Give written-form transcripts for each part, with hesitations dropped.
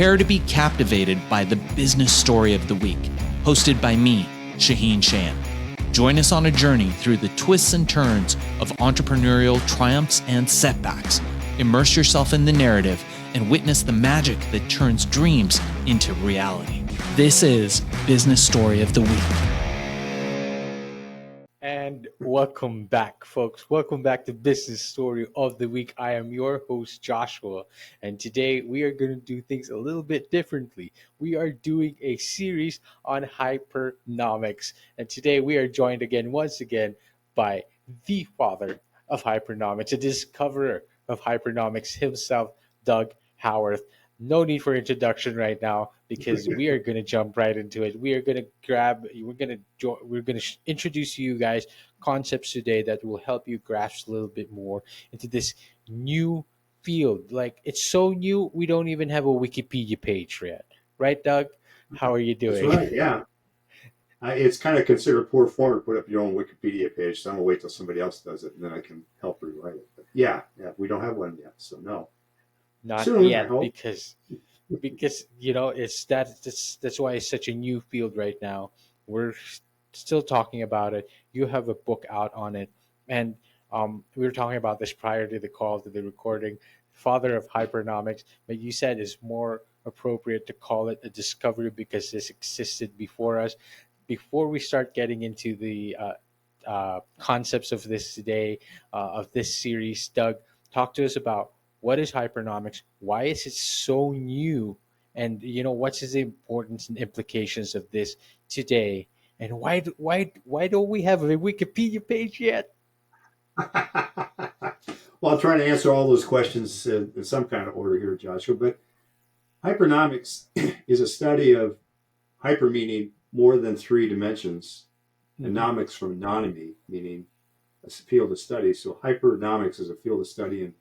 Prepare to be captivated by the business story of the week, hosted by me, Shaheen Shan. Join us on a journey through the twists and turns of entrepreneurial triumphs and setbacks. Immerse yourself in the narrative and witness the magic that turns dreams into reality. This is Business Story of the Week. And welcome back, folks. Welcome back to Business Story of the Week. I am your host, Joshua, and today we are going to do things a little bit differently. We are doing a series on Hypernomics, and today we are joined once again, by the father of Hypernomics, a discoverer of Hypernomics himself, Doug Howarth. No need for introduction right now because we are going to jump right into it. We're going to introduce you guys concepts today that will help you grasp a little bit more into this new field. Like, it's so new, we don't even have a Wikipedia page yet. Right, Doug? How are you doing? That's right, yeah. It's kind of considered poor form to put up your own Wikipedia page, so I'm going to wait till somebody else does it, and then I can help rewrite it. But yeah, we don't have one yet, so no. Not Soon, yet, because that's why it's such a new field right now. We're still talking about it. You have a book out on it, and we were talking about this prior to the call, to the recording. Father of Hypernomics, but you said it's more appropriate to call it a discovery because this existed before us. Before we start getting into the concepts of this today, of this series, Doug, talk to us about what is Hypernomics, why is it so new, and what's the importance and implications of this today, and why don't we have a Wikipedia page yet? Well, I'm trying to answer all those questions in some kind of order here, Joshua, but Hypernomics is a study of hyper meaning more than three dimensions, and nomics from nonomy, meaning a field of study. So Hypernomics is a field of study in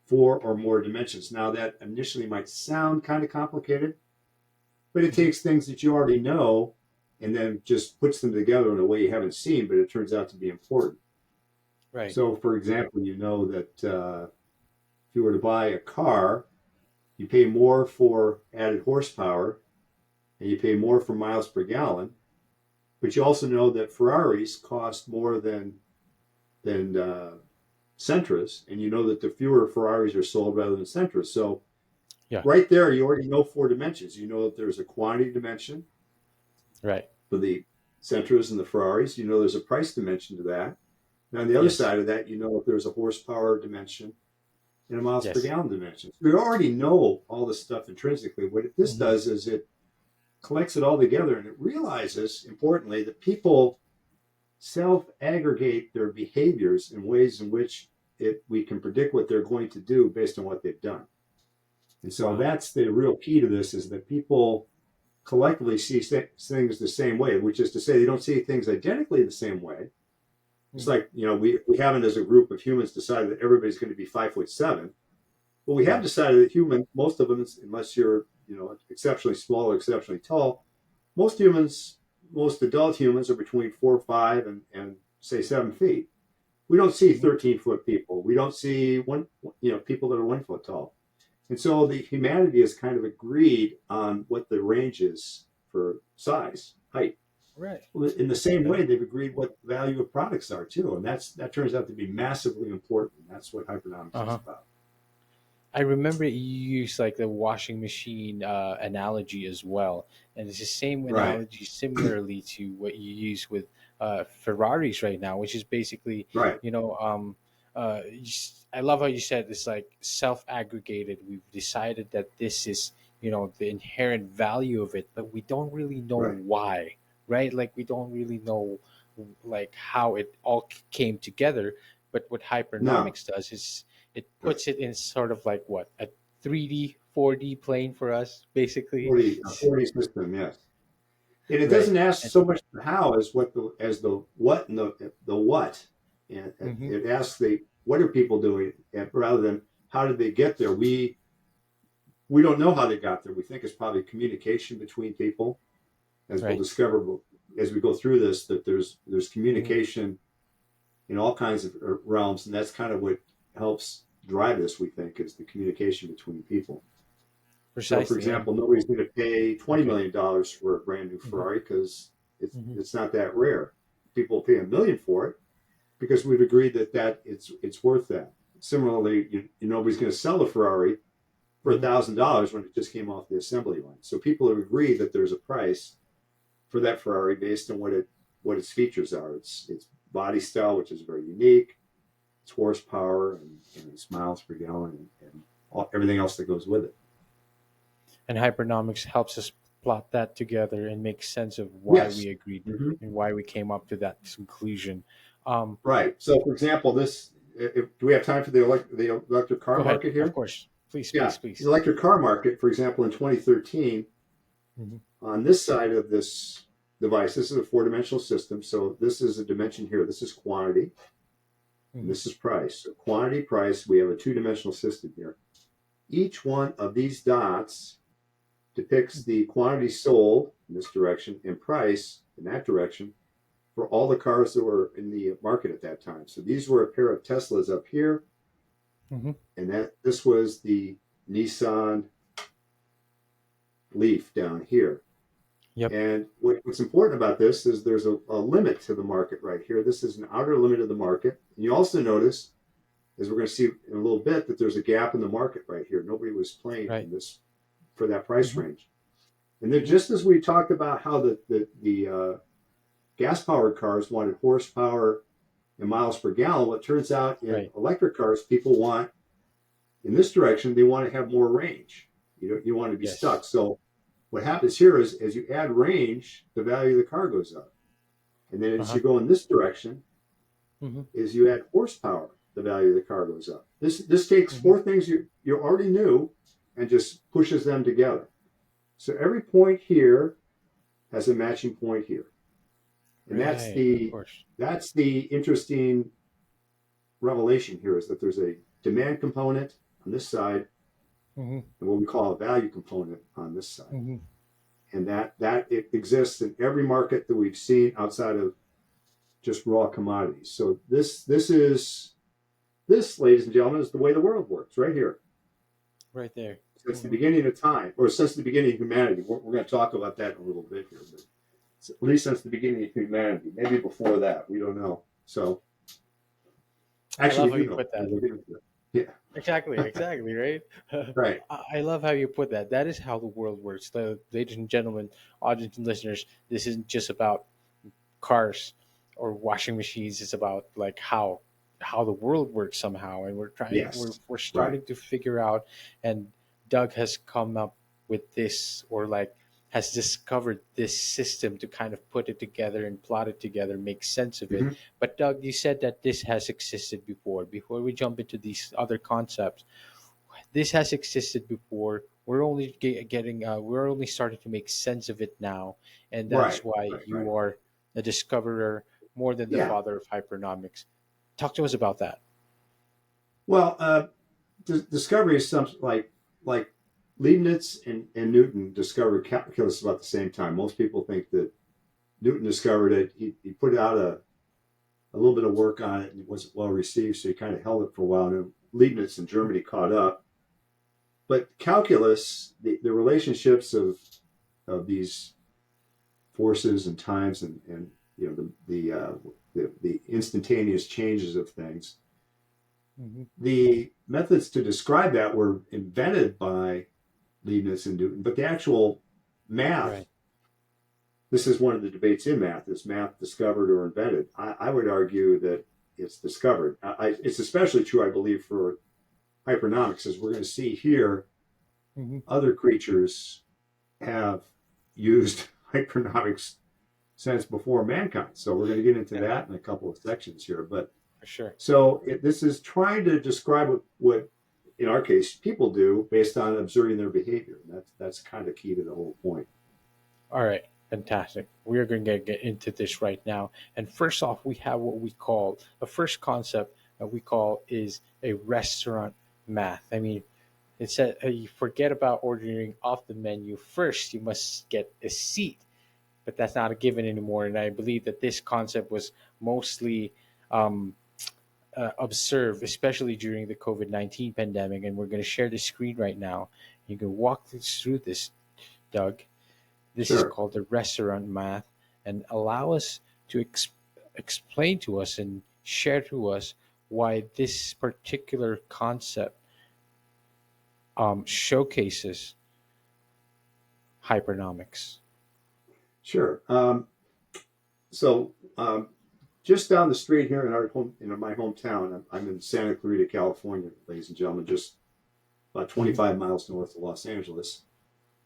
4 or more dimensions. Now, that initially might sound kind of complicated, but it takes things that you already know and then just puts them together in a way you haven't seen, but it turns out to be important. Right. So, for example, you know that if you were to buy a car, you pay more for added horsepower and you pay more for miles per gallon, but you also know that Ferraris cost more than Sentras, and you know that the fewer Ferraris are sold rather than Sentras. So right there, you already know 4 dimensions. You know that there's a quantity dimension, right, for the Sentras and the Ferraris. You know there's a price dimension to that. And on the other side of that, you know that there's a horsepower dimension and a miles per gallon dimension. So you already know all this stuff intrinsically. What this does is it collects it all together, and it realizes, importantly, that people self-aggregate their behaviors in ways in which we can predict what they're going to do based on what they've done. And so that's the real key to this, is that people collectively see things the same way, which is to say they don't see things identically the same way. It's like, we haven't, as a group of humans, decided that everybody's going to be 5'7", but we have decided that most of them, unless you're, exceptionally small or exceptionally tall, most adult humans are between 4'5" and say 7 feet. We don't see 13-foot people. We don't see people that are 1 foot tall. And so the humanity has kind of agreed on what the range is for size, height. Right. Well, in the same way, they've agreed what the value of products are too, and that turns out to be massively important. That's what Hypernomics is about. I remember you used like the washing machine analogy as well, and it's the same analogy similarly to what you use with Ferraris right now, which is basically, I love how you said it's like self-aggregated. We've decided that this is, the inherent value of it, but we don't really know why, right? Like, we don't really know like how it all came together. But what Hypernomics does is it puts it in sort of like a 3D, 4D plane for us, basically. 4D system, yes. And it doesn't ask so much the how as the what and the what. And it asks what are people doing, rather than how did they get there. We don't know how they got there. We think it's probably communication between people, as we'll discover as we go through this, that there's communication in all kinds of realms, and that's kind of what helps drive this, we think, is the communication between people. So, for Precisely. And example, nobody's going to pay okay. $20 million for a brand new Hmm. Ferrari because Hmm. it's not that rare. People pay $1 million for it because we've agreed that it's worth that. Similarly, nobody's going to sell a Ferrari for Hmm. $1,000 when it just came off the assembly line. So people have agreed that there's a price for that Ferrari based on what its features are. Its body style, which is very unique, its horsepower, and its miles per gallon, and everything else that goes with it. And Hypernomics helps us plot that together and make sense of why Yes. we agreed Mm-hmm. and why we came up to that conclusion. Um, Right. So, for example, do we have time for the electric car Go ahead. market Of here? course. Please, Yeah. please, The please. electric car market, for example, in 2013, Hmm. on this side of this device, this is a four-dimensional system. So this is a dimension here. This is quantity, and Hmm. this is price. So quantity, price, we have a two-dimensional system here. Each one of these dots depicts the quantity sold in this direction and price in that direction for all the cars that were in the market at that time. So these were a pair of Teslas up here, Hmm. and this was the Nissan Leaf down here. Yep. And what's important about this is there's a limit to the market right here. This is an outer limit of the market. And you also notice, as we're going to see in a little bit, that there's a gap in the market right here. Nobody was playing Right. in this for that price Hmm. range. And then Hmm. just as we talked about how the gas-powered cars wanted horsepower and miles per gallon, well, it turns out in Right. electric cars, people want, in this direction, they want to have more range. You want to be Yes. stuck. So what happens here is as you add range, the value of the car goes up. And then Uh as huh. you go in this direction, Hmm. as you add horsepower, the value of the car goes up. This takes Hmm. four things you already knew and just pushes them together. So every point here has a matching point here. And that's Right. Of the course. that's the interesting revelation here is that there's a demand component on this side Hmm. and what we call a value component on this side. Hmm. And that it exists in every market that we've seen outside of just raw commodities. So this, ladies and gentlemen, is the way the world works right here. Right there. Since the Hmm. beginning of time, or since the beginning of humanity. We're going to talk about that in a little bit here, but at least since the beginning of humanity. Maybe before that, we don't know. So I love actually, how we you do know. put that. We'll get into it. Exactly, Yeah, exactly, right? right. I love how you put that. That is how the world works. Ladies and gentlemen, audience and listeners, this isn't just about cars or washing machines. It's about like how the world works somehow, and Yes, we're right. starting to figure out. And Doug has come up with this, or like has discovered this system to kind of put it together and plot it together, make sense of it. Hmm. But Doug, you said that this has existed before. Before we jump into these other concepts, this has existed before. We're only we're only starting to make sense of it now, and Right, that's why right. you are a discoverer more than the Yeah. father of hypernomics. Talk to us about that. Well, discovery is something like Leibniz and Newton discovered calculus about the same time. Most people think that Newton discovered it. He put out a little bit of work on it and it wasn't well received, so he kind of held it for a while. And Leibniz in Germany caught up. But calculus, the relationships of these forces and times and the instantaneous changes of things, Hmm. the methods to describe that were invented by Leibniz and Newton, but the actual math, Right. this is one of the debates in math, is math discovered or invented? I would argue that it's discovered. It's especially true, I believe, for hypernomics, as we're going to see here. Hmm. Other creatures have used hypernomics since before mankind. So we're going to get into Yeah, that in a couple of sections here. But for sure. so this is trying to describe what, in our case, people do based on observing their behavior. And that's kind of key to the whole point. All right. Fantastic. We are going to get into this right now. And first off, we have what we call the first concept that we call is a restaurant math. I mean, it said you forget about ordering off the menu. First, you must get a seat, but that's not a given anymore. And I believe that this concept was mostly um, observed, especially during the COVID-19 pandemic. And we're going to share the screen right now. You can walk us through this, Doug. This is Sure. called the restaurant math, and allow us to explain to us and share to us why this particular concept showcases hypernomics. Sure. So just down the street here in our home, in my hometown, I'm in Santa Clarita, California, ladies and gentlemen, just about Hmm. 25 miles north of Los Angeles.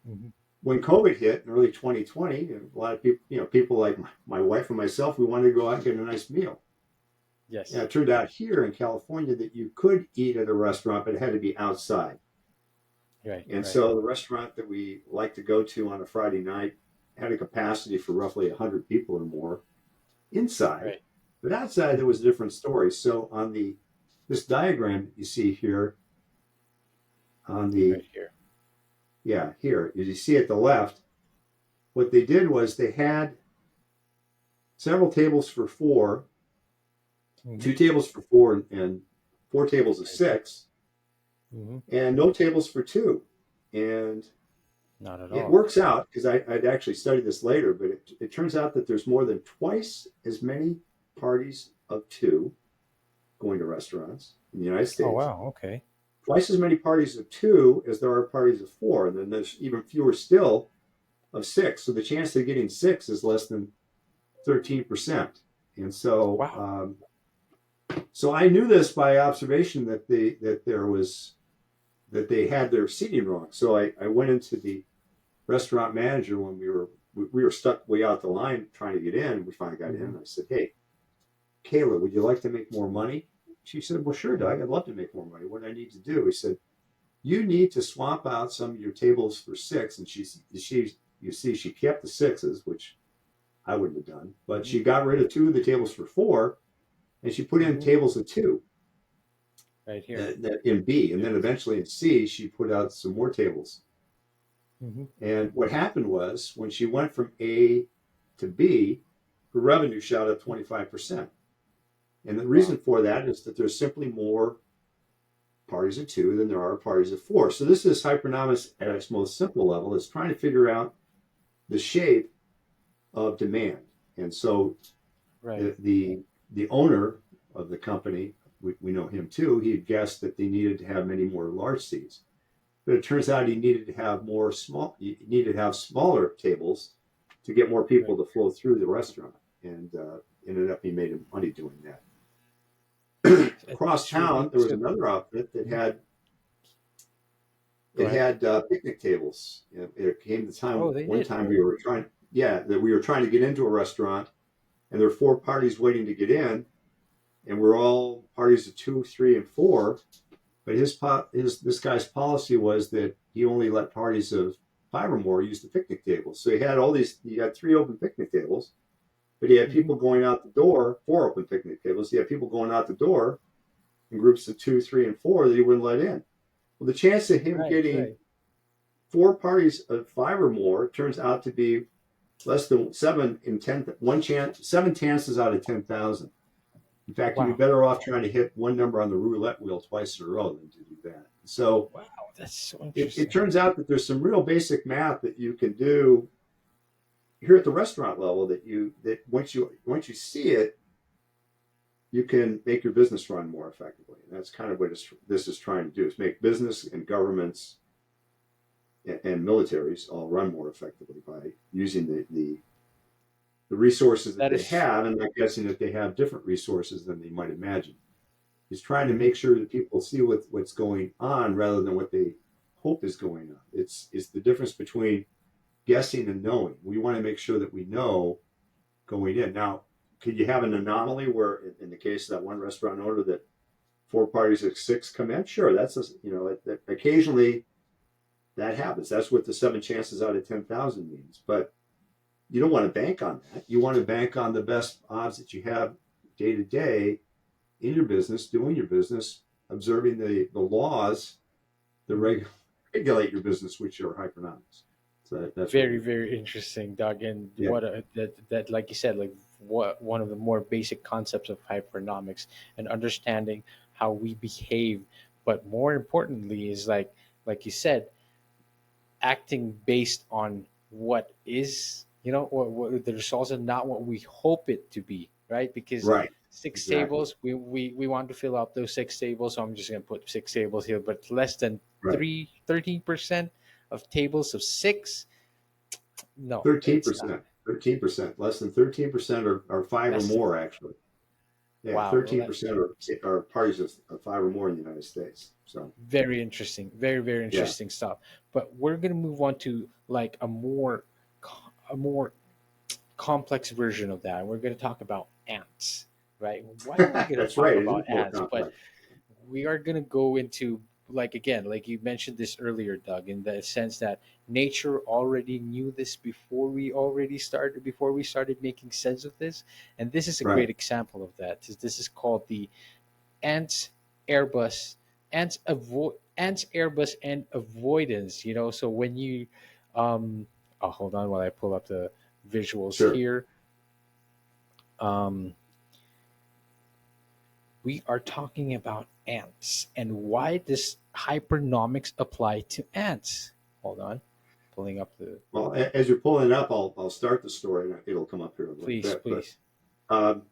Hmm. When COVID hit in early 2020, a lot of people, people like my wife and myself, we wanted to go out and get a nice meal. And Yes. it turned out here in California that you could eat at a restaurant, but it had to be outside. Right. And Right. so the restaurant that we like to go to on a Friday night had a capacity for roughly 100 people or more inside, Right. but outside there was a different story. So on the this diagram that you see here on the Right here. yeah here as you see at the left, what they did was they had several tables for four, Hmm. two tables for four, and four tables of Right here. six, Hmm. and no tables for two. And Not at it all. works out because I'd actually studied this later, but it turns out that there's more than twice as many parties of two going to restaurants in the United Oh States, wow. Okay. twice as many parties of two as there are parties of four. And then there's even fewer still of six. So the chance of getting six is less than 13%. And so, Wow. so I knew this by observation that they had their seating wrong. So I went into the restaurant manager when we were stuck way out the line trying to get in. We finally got in. Hmm. And I said, "Hey, Kayla, would you like to make more money?" She said, "Well, sure, Hmm. Doug. I'd love to make more money. What do I need to do?" He said, "You need to swap out some of your tables for six." And you see, she kept the sixes, which I wouldn't have done, but Hmm. she got rid of two of the tables for four, and she put in Hmm. tables of two Right here. in B, and It then is. eventually in C, she put out some more tables. Hmm. And what happened was when she went from A to B, her revenue shot up 25%. And the reason Wow. for that is that there's simply more parties of two than there are parties of four. So this is hypernomics at its most simple level. It's trying to figure out the shape of demand. And so Right. the owner of the company, we know him too, he had guessed that they needed to have many more large seats. But it turns out he needed to have he needed to have smaller tables to get more Right people to here. flow through the restaurant. And ended up he made money doing that. Across It's really town, there was so. another outfit that Mhm. had Go it ahead. had picnic tables. It came the time Oh, they one did. time we were trying to get into a restaurant, and there were four parties waiting to get in, and we're all parties of two, three, and four. But his this guy's policy was that he only let parties of five or more use the picnic tables. So he had all these. He had three open picnic tables, but he had Hmm. people going out the door. Four open picnic tables. He had people going out the door in groups of two, three, and four that he wouldn't let in. Well, the chance of him Right. getting Right. four parties of five or more turns out to be less than seven in 10. One chance, seven chances out of 10,000. In fact, you'd be Wow. better off trying to hit one number on the roulette wheel twice in a row than to do that. So Wow. That's so it interesting. turns out that there's some real basic math that you can do here at the restaurant level that once you see it, you can make your business run more effectively. And that's kind of what this is trying to do: is make business and governments and militaries all run more effectively by using the resources that That they is. have, and I'm guessing that they have different resources than they might imagine. He's trying to Mhm. make sure that people see what's going on rather than what they hope is going on. It's the difference between guessing and knowing. We want to make sure that we know going in. Now, could you have an anomaly where, in the case of that one restaurant owner, that four parties of six come in? Sure, occasionally that happens. That's what the seven chances out of 10,000 means. But you don't want to bank on that. You want to bank on the best odds that you have day to day in your business, doing your business, observing the laws that Mhm. regulate your business, which are hypernomics. So that's what Very, we do. very interesting, Doug. And Yeah. that, like you said, like what one of the more basic concepts of hypernomics and understanding how we behave, but more importantly, is like you said, acting based on what is, or what the results are, not what we hope it to be, right? Because Right. six Exactly. tables, we want to fill up those six tables, so I'm just going to put six tables here, but less than Right. 13% of tables of six. No, it's not. 13%. 13%. Less than 13% are five or Less than, more, actually. Yeah, wow. Well, 13% are parties of five or more in the United States. So, very interesting, very, very yeah. interesting stuff. But we're going to move on to like a more complex version of that. We're going to talk about ants, right? Why are we going to That's talk right. It about is more ants? But complex. we are going to go into, like, again, like you mentioned this earlier, Doug, in the sense that nature already knew this before we started making sense of this. And this is a Right. great example of that. This is called the ants airbus ants airbus and avoidance. So when you oh, hold on while I pull up the visuals Sure. here. um we are talking about ants, and why does hypernomics apply to ants? Hold on, pulling up the, Well, as you're pulling it up, I'll start the story. And it'll come up here in a little please, bit. But please. um,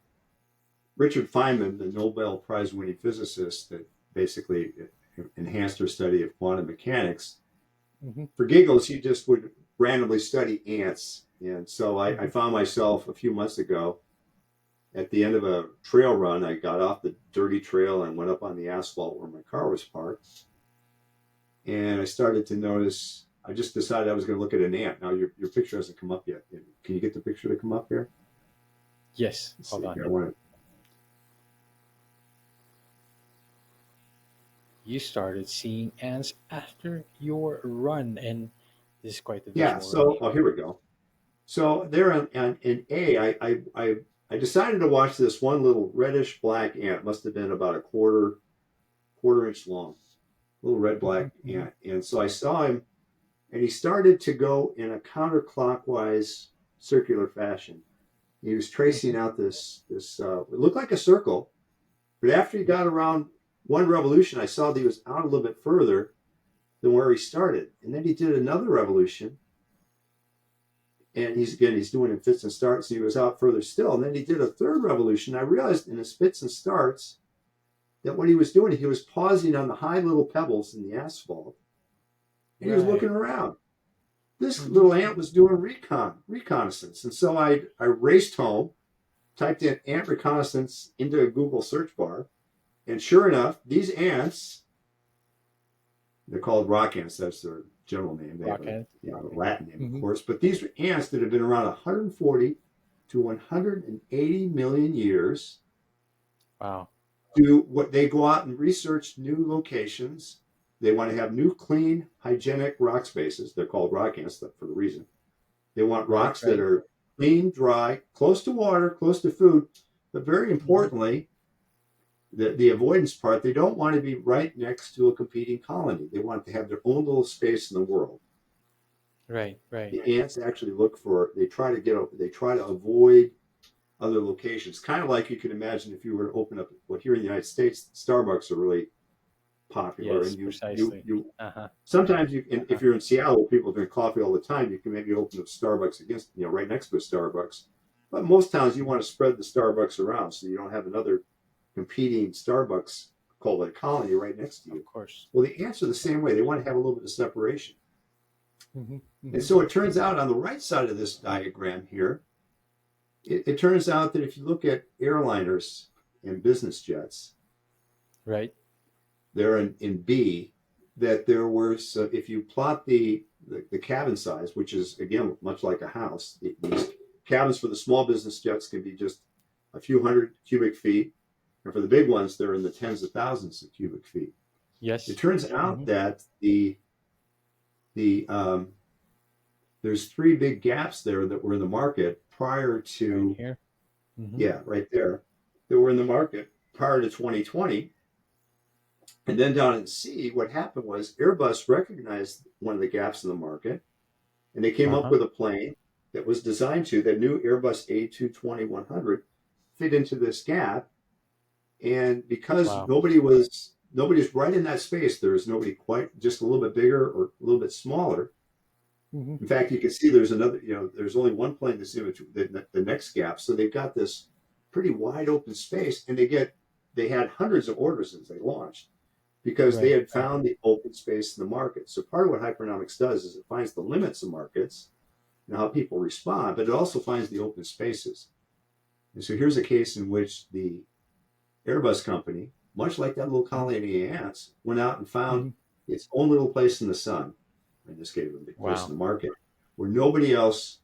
Richard Feynman, the Nobel Prize-winning physicist that basically enhanced our study of quantum mechanics, Hmm. for giggles, he just would randomly study ants. And so I Hmm. found myself a few months ago at the end of a trail run. I got off the dirty trail and went up on the asphalt where my car was parked. And I started to notice, I just decided I was going to look at an ant. Now, your picture hasn't come up yet. Can you get the picture to come up here? Yes, Let's hold see on. here. I want to, You started seeing ants after your run, and this is quite the yeah, visual, so, really. oh, here we go. So there in A, I decided to watch this one little reddish black ant. Must have been about a quarter inch long, little red Hmm. black Hmm. ant. And so I saw him, and he started to go in a counterclockwise circular fashion. He was tracing Hmm. out this it looked like a circle, but after he got around one revolution, I saw that he was out a little bit further than where he started. And then he did another revolution, and he's doing it in fits and starts, and he was out further still. And then he did a third revolution. I realized in his fits and starts that what he was doing, he was pausing on the high little pebbles in the asphalt, and he was looking Right. around. This Hmm. little ant was doing reconnaissance. And so I raced home, typed in ant reconnaissance into a Google search bar, and sure enough, these ants, they're called rock ants. That's their general name. They have a, Rocket. a Latin name, of Hmm. course. But these ants that have been around 140 to 180 million years Wow. do what they go out and research new locations. They want to have new, clean, hygienic rock spaces. They're called rock ants for the reason. They want Right. rocks that Right. are clean, dry, close to water, close to food, but very Hmm. importantly, the avoidance part, they don't want to be right next to a competing colony. They want to have their own little space in the world. Right. Right. The ants actually they try to avoid other locations. Kind of like you could imagine if you were to open up, well, here in the United States, Starbucks are really popular, Yes. and you Precisely. Uh huh. sometimes Uh if huh. you're in Seattle where people drink coffee all the time, you can maybe open up Starbucks against, right next to a Starbucks. But most towns you want to spread the Starbucks around so you don't have another competing Starbucks called a colony right next to Of you. course. Well, the ants are the same way. They want to have a little bit of separation. Hmm. And Hmm. so it turns out on the right side of this diagram here, it turns out that if you look at airliners and business jets, Right. they're in B, that there were, so if you plot the cabin size, which is, again, much like a house, these cabins for the small business jets can be just a few hundred cubic feet. And for the big ones, they're in the tens of thousands of cubic feet. It Yes. turns out Hmm. that the there's three big gaps there that were in the market prior Right to, here. Hmm. yeah, right there, that were in the market prior to 2020. And then down in C, what happened was Airbus recognized one of the gaps in the market, and they came Uh up huh. with a plane that was designed to, that new Airbus A220-100 fit into this gap. And because Wow. nobody's right in that space, there is nobody quite just a little bit bigger or a little bit smaller. Hmm. In fact, you can see there's another, there's only one plane that's in between the next gap. So they've got this pretty wide open space, and they had hundreds of orders as they launched because they Right. had Right. found the open space in the market. So part of what Hypernomics does is it finds the limits of markets and how people respond, but it also finds the open spaces. And so here's a case in which the Airbus company, much like that little Mhm. colony of ants, went out and found Mhm. its own little place in the sun, in this case, a big place in Wow. the market, where nobody else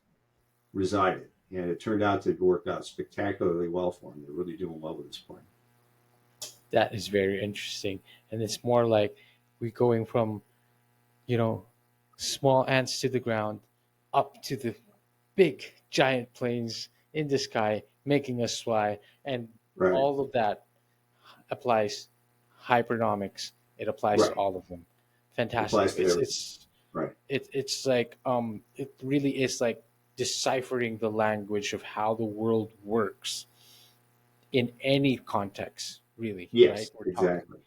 resided. And it turned out to work out spectacularly well for them. They're really doing well with this plane. That is very interesting. And it's more like we're going from, you know, small ants to the ground up to the big giant planes in the sky, making us fly. And Right, all of that applies hypernomics. It applies to right. all of them. It Fantastic. applies to everything. Right. It's like it really is like deciphering the language of how the world works in any context, really, right? Yes, exactly.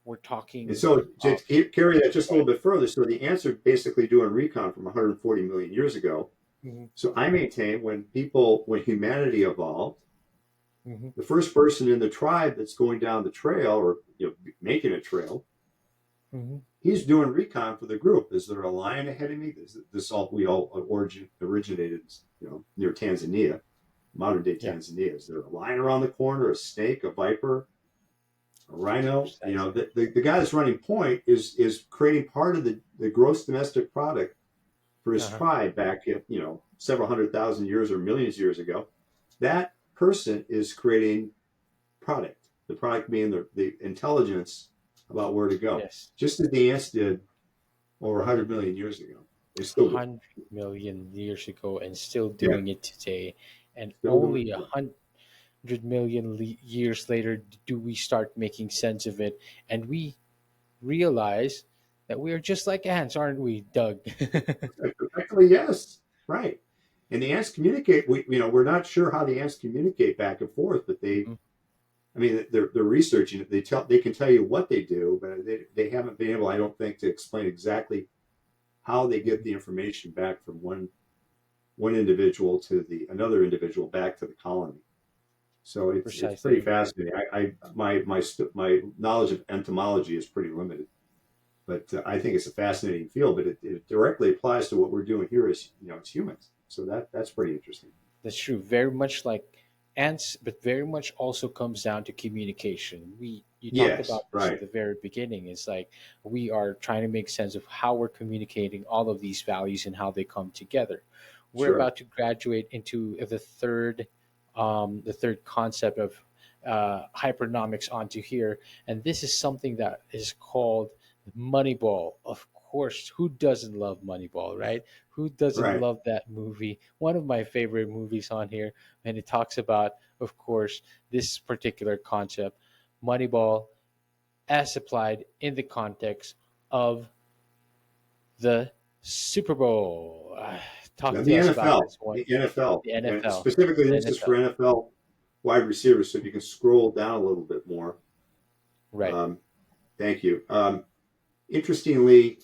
We're And talking so to uh, carry that just a right. little bit further, so the ants are basically doing recon from 140 million years ago. Hmm. So I maintain when humanity evolved, Hmm. the first person in the tribe that's going down the trail or making a trail, Hmm. he's doing recon for the group. Is there a lion ahead of me? This all we all originated, near Tanzania, modern day Yeah, Tanzania. Is there a lion around the corner, a snake, a viper, a rhino? precisely. The guy that's running point is creating part of the gross domestic product for his Uh-huh. tribe back at several 100,000 years or millions of years ago. That person is creating product. The product being the intelligence about where to go, Yes, just as the ants did over 100 million years ago. They still do. 100 million years ago, and still Yeah, doing it today. And still doing only it a today. 100 million years later do we start making sense of it, and we realize that we are just like ants, aren't we, Doug? Actually, yes, right. And the ants communicate. We're not sure how the ants communicate back and forth, but Mhm. I mean, they're researching it. They can tell you what they do, but they haven't been able, I don't think, to explain exactly how they get Mhm. the information back from one individual to the another individual back to the colony. So it's pretty Precisely. fascinating. My knowledge of entomology is pretty limited, but I think it's a fascinating field. But it directly applies to what we're doing here as humans. So that's pretty interesting. That's true. Very much like ants, but very much also comes down to communication. You talked Yes, about this at right, the very beginning. It's like we are trying to make sense of how we're communicating all of these values and how they come together. We're sure. about to graduate into the third concept of hypernomics onto here, and this is something that is called Moneyball. Of course, who doesn't love Moneyball, right? Who doesn't Right. love that movie? One of my favorite movies on here, and it talks about, of course, this particular concept, Moneyball, as applied in the context of the Super Bowl. Talk Now to the us about NFL, this one. the NFL, The and NFL. specifically The this is for NFL. NFL wide receivers. So if you can scroll down a little bit more, Right. um, thank you. Interestingly,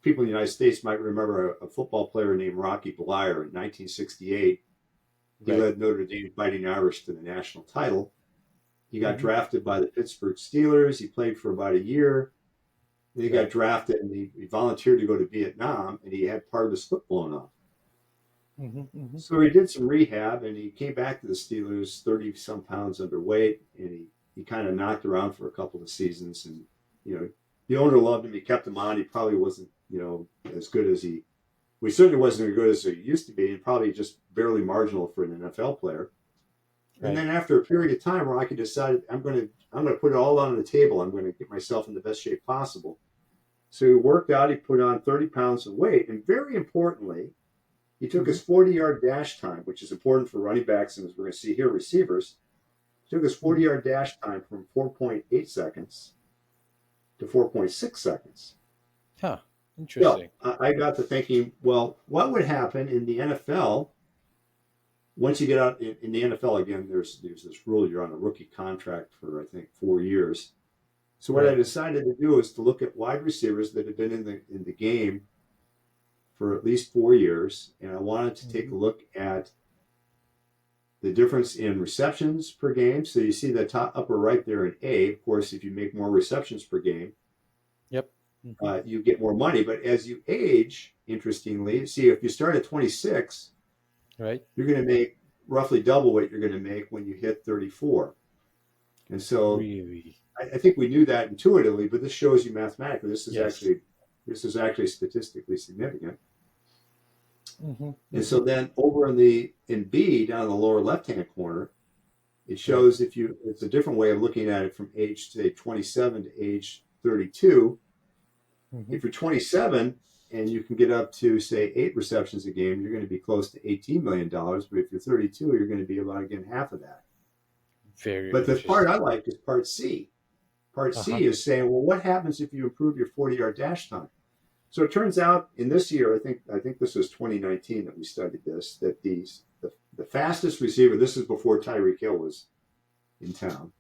people in the United States might remember a football player named Rocky Bleier in 1968. He Right. led Notre Dame Fighting Irish to the national title. He got Hmm. drafted by the Pittsburgh Steelers. He played for about a year. Then he got Right. drafted and he volunteered to go to Vietnam and he had part of his foot blown off. Hmm. Hmm. So he did some rehab and he came back to the Steelers 30 some pounds underweight and he kind of knocked around for a couple of seasons and you know the owner loved him. He kept him on. He probably wasn't as good as he certainly wasn't as good as he used to be and probably just barely marginal for an NFL player. And Right. then after a period of time, Rocky decided I'm going to put it all on the table. I'm going to get myself in the best shape possible. So he worked out. He put on 30 pounds of weight, and very importantly, he took Hmm. his 40-yard dash time, which is important for running backs, and as we're going to see here, receivers. He took his Hmm. 40-yard dash time from 4.8 seconds to 4.6 seconds. Huh. Well, Interesting. I got to thinking, well, what would happen in the NFL once you get out in the NFL again? There's this rule you're on a rookie contract for I think 4 years. So what I Right. decided to do is to look at wide receivers that have been in the game for at least 4 years, and I wanted to take a look at the difference in receptions per game. So you see the top upper right there in A. Of course, if you make more receptions per game, Yep. you get more money. But as you age, interestingly, see if you start at 26, Right. you're going to make roughly double what you're going to make when you hit 34. And so Really? I think we knew that intuitively, but this shows you mathematically this is Yes. actually statistically significant. Mm-hmm. And so then over in B down in the lower left-hand corner, it shows it's a different way of looking at it from age, say, 27 to age 32. Mm-hmm. If you're 27 and you can get up to, say, 8 receptions a game, you're going to be close to $18 million. But if you're 32, you're going to be about, again, half of that. Very But the interesting. part I like is part C. Part C is saying, well, what happens if you improve your 40-yard dash time? So it turns out in this year, I think this was 2019 that we studied this, that the fastest receiver, this is before Tyreek Hill was in town.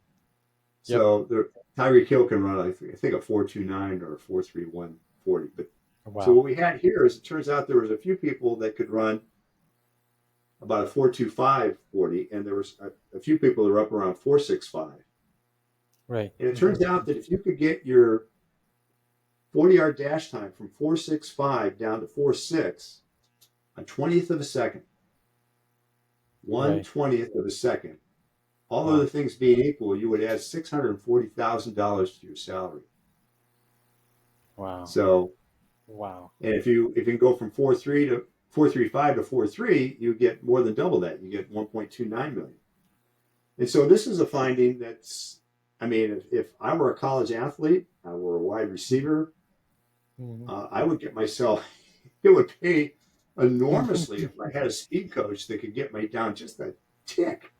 So Tyreek Hill can run, I think, a 4.29 or a 4.31 40. But so what we had here is it turns out there was a few people that could run about a 4.25 40, and there was a few people that were up around 4.65. Right. And it turns out that if you could get your 40-yard dash time from 4.65 down to 4.6, a 20th of a second, 1/20th of a second, all other things being equal, you would add $640,000 to your salary. Wow. So, and if you can go from 4.3 to 4.35 to 4.3, you get more than double that. You get 1.29 million. And so this is a finding that's, I mean, if I were a college athlete, I were a wide receiver, I would get myself, it would pay enormously if I had a speed coach that could get me down just a tick.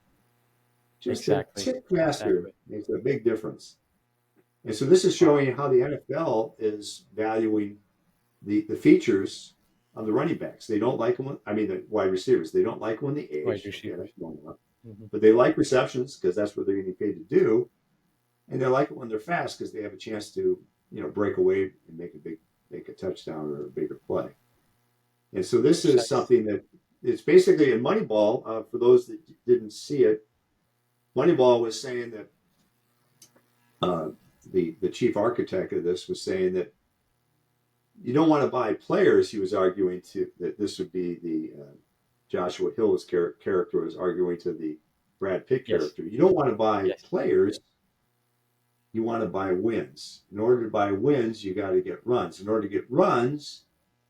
Just a tick faster makes a big difference. And so this is showing you how the NFL is valuing the features of the running backs. They don't like them, the wide receivers. They don't like when they age. Wide receivers. But they like receptions because that's what they're getting paid to do. And they like it when they're fast because they have a chance to, break away and make a touchdown or a bigger play. And so this is something that it's basically in Moneyball, for those that didn't see it, Moneyball was saying that the chief architect of this was saying that you don't want to buy players. He was arguing that this would be the Joshua Hill's character was arguing to the Brad Pitt character. You don't want to buy players. You want to buy wins. In order to buy wins, you got to get runs. In order to get runs,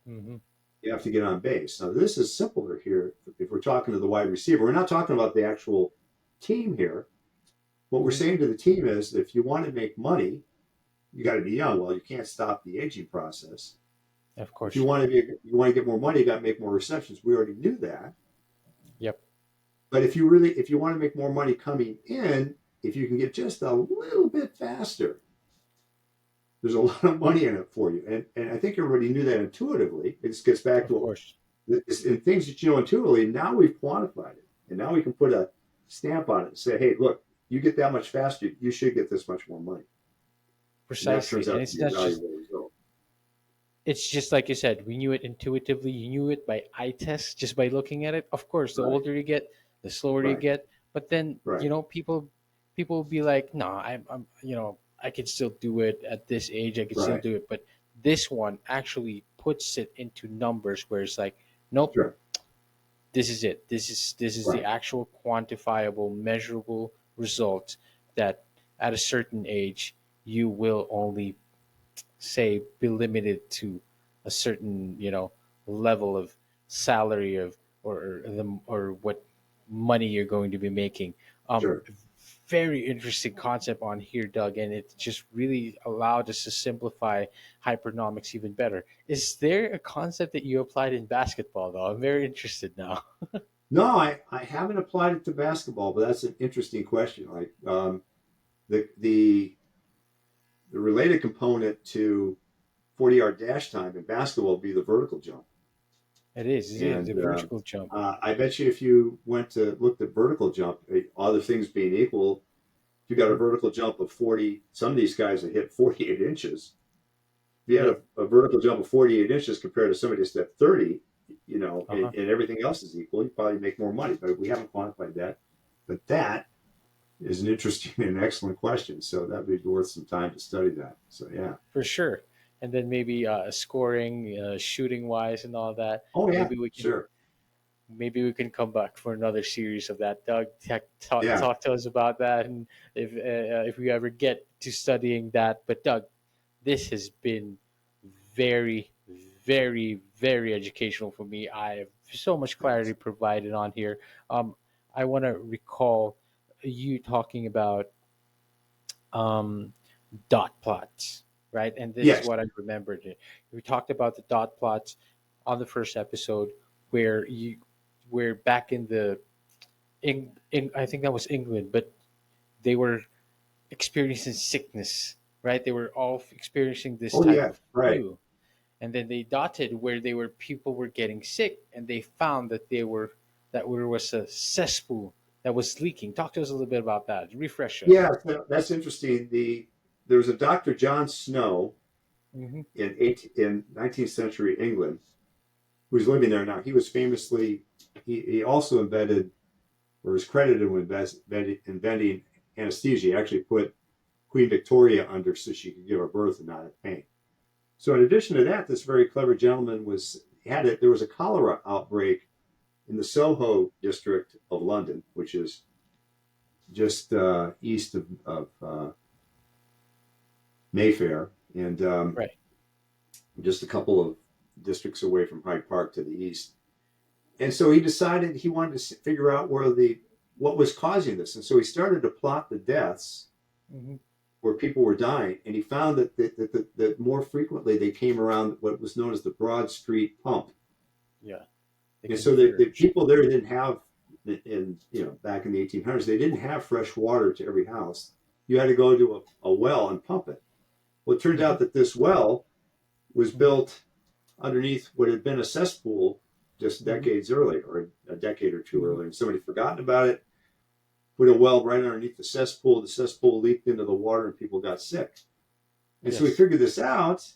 you have to get on base. Now, this is simpler here. If we're talking to the wide receiver, we're not talking about the actual team here. What we're saying to the team is that if you want to make money, you got to be young. Well, you can't stop the aging process. Of course. If you want to get more money, you got to make more receptions. We already knew that. Yep. But if you want to make more money coming in, if you can get just a little bit faster, there's a lot of money in it for you. And I think everybody knew that intuitively. It just gets back to in things that you know intuitively. Now we've quantified it, and now we can put a stamp on it and say, hey, look, you get that much faster, you should get this much more money. Precisely. And it's not just, it's just like you said, we knew it intuitively. You knew it by eye test, just by looking at it. Of course, the older you get, the slower you get. But then, people will be like, no, I'm I can still do it at this age. I can still do it. But this one actually puts it into numbers where it's like, nope, this is it. This is the actual quantifiable, measurable result that at a certain age you will only say be limited to a certain level of salary of or what money you're going to be making. Very interesting concept on here, Doug, and it just really allowed us to simplify hypernomics even better. Is there a concept that you applied in basketball, though? I'm very interested now. No, I haven't applied it to basketball, but that's an interesting question. Like the related component to 40-yard dash time in basketball would be the vertical jump. It is the vertical jump. I bet you if you went to look at vertical jump, other things being equal, if you got a vertical jump of 40, some of these guys that hit 48 inches, if you had Yeah. a vertical jump of 48 inches compared to somebody that's at 30, Uh-huh. and everything else is equal, you probably make more money. But we haven't quantified that. But that is an interesting and excellent question. So that would be worth some time to study that. So yeah. For sure. And then maybe scoring, shooting wise, and all that. Oh yeah, Maybe we can sure. come back for another series of that. Doug, talk, Yeah. talk to us about that, and if we ever get to studying that. But Doug, this has been very, very, very educational for me. I have so much clarity provided on here. I want to recall you talking about um, dot plots, right? And this is Yes. what I remembered. We talked about the dot plots on the first episode, where where back in the in I think that was England, but they were experiencing sickness, right? They were all experiencing this Oh type yeah. of Right. flu, and then they dotted where they were people were getting sick, and they found that there was a cesspool that was leaking. Talk to us a little bit about that. Refresh us. Yeah. That's interesting. There was a Dr. John Snow Hmm. in 19th century England who's living there now. He was famously he also invented or is credited with inventing anesthesia. He actually put Queen Victoria under so she could give her birth and not have pain. So in addition to that, this very clever gentleman there was a cholera outbreak in the Soho district of London, which is just east of Mayfair, and Right. just a couple of districts away from Hyde Park to the east. And so he decided he wanted to figure out what was causing this, and so he started to plot the deaths Hmm. where people were dying, and he found that more frequently they came around what was known as the Broad Street pump. Yeah. The And so the converge. people there didn't have, back in the 1800s, they didn't have fresh water to every house. You had to go to a well and pump it. Well, it turned Hmm. out that this well was Hmm. built underneath what had been a cesspool just Hmm. decades earlier, or a decade or two Hmm. earlier, and somebody forgotten about it, put a well right underneath the cesspool. The cesspool leaked into the water, and people got sick. And so we Yes. figured this out.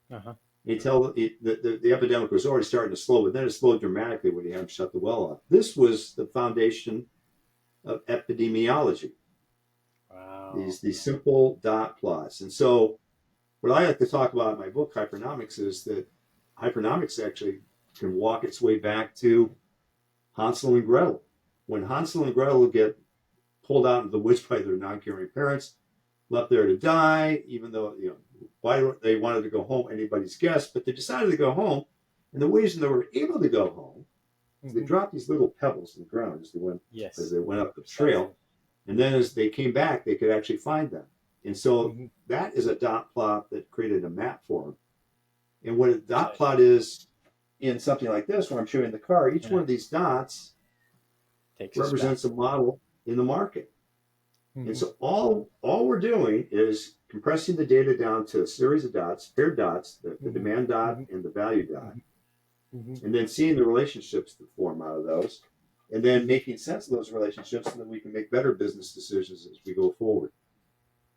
Uh-huh. The epidemic was already starting to slow, but then it slowed dramatically when you had to shut the well off. This was the foundation of epidemiology, Wow. these simple dot plots. And so what I like to talk about in my book, Hypernomics, is that hypernomics actually can walk its way back to Hansel and Gretel. When Hansel and Gretel get pulled out into the woods by their non-caring parents, left there to die, even though, why they wanted to go home, anybody's guess, but they decided to go home. And the reason they were able to go home is they Hmm. dropped these little pebbles in the ground as Yes. they went up the Precisely. trail. And then as they came back, they could actually find them. And so Hmm. that is a dot plot that created a map for them. And what a dot Precisely. plot is in something like this, where I'm showing the car, each Yeah. one of these dots Takes us back. represents a model in the market. And Hmm. so all we're doing is compressing the data down to a series of dots, paired dots, the Hmm. demand dot Hmm. and the value dot, Hmm. Hmm. and then seeing the relationships that form out of those, and then Hmm. making sense of those relationships so that we can make better business decisions as we go forward.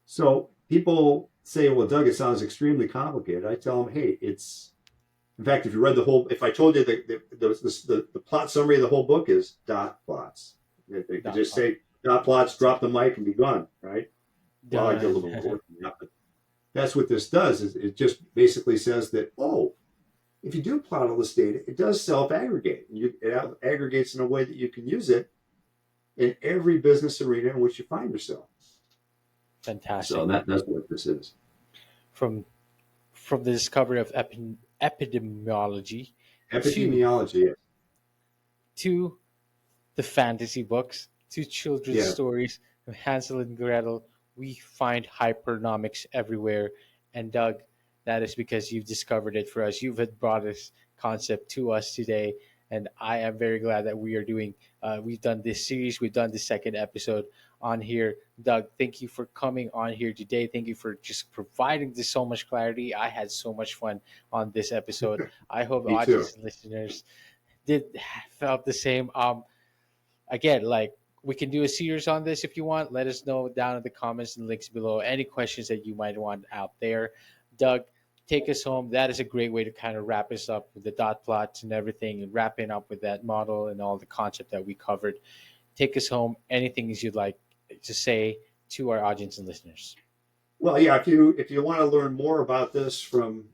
So people say, well, Doug, it sounds extremely complicated. I tell them, hey, in fact, if I told you the plot summary of the whole book is dot plots. They could Dot just plot. say dot plots, drop the mic, and be gone, right? Well, I did a Done. little more work than that, but that's what this does. Is it just basically says that, if you do plot all this data, it does self-aggregate. It aggregates in a way that you can use it in every business arena in which you find yourself. So Fantastic. that's what this is. From the discovery of epidemiology to Epidemiology. to the fantasy books to children's Yeah. stories of Hansel and Gretel. We find hypernomics everywhere. And Doug, that is because you've discovered it for us. You've had brought this concept to us today. And I am very glad that we've done this series, we've done the second episode on here. Doug, thank you for coming on here today. Thank you for just providing this so much clarity. I had so much fun on this episode. I hope Me too. audience and listeners did felt the same. Again, like we can do a series on this if you want. Let us know down in the comments and links below any questions that you might want out there. Doug, take us home. That is a great way to kind of wrap us up with the dot plots and everything, and wrapping up with that model and all the concept that we covered. Take us home. Anything you'd like to say to our audience and listeners. Well, yeah, if you want to learn more about this from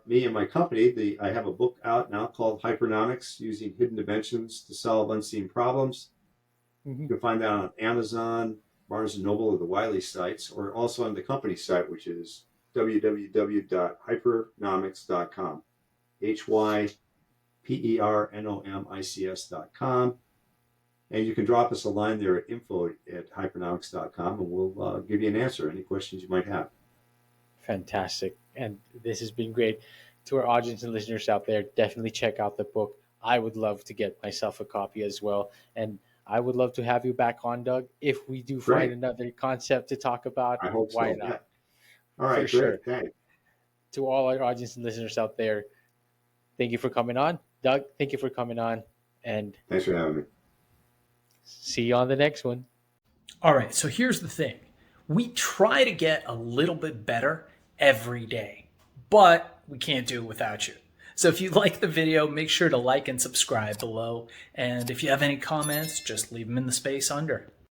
me and my company, I have a book out now called Hypernomics: Using Hidden Dimensions to Solve Unseen Problems. You can find that on Amazon, Barnes and Noble, or the Wiley sites, or also on the company site, which is www.hypernomics.com. hypernomics.com. And you can drop us a line there at info@hypernomics.com, and we'll give you an answer, any questions you might have. Fantastic. And this has been great. To our audience and listeners out there, definitely check out the book. I would love to get myself a copy as well. And I would love to have you back on, Doug, if we do find another concept to talk about. I hope why so. not? Yeah. All right, For great. sure. Thanks. To all our audience and listeners out there, thank you for coming on. Doug, thank you for coming on. And Thanks for having me. see you on the next one. All right, so here's the thing. We try to get a little bit better every day, but we can't do it without you. So if you like the video, make sure to like and subscribe below. And if you have any comments, just leave them in the space under.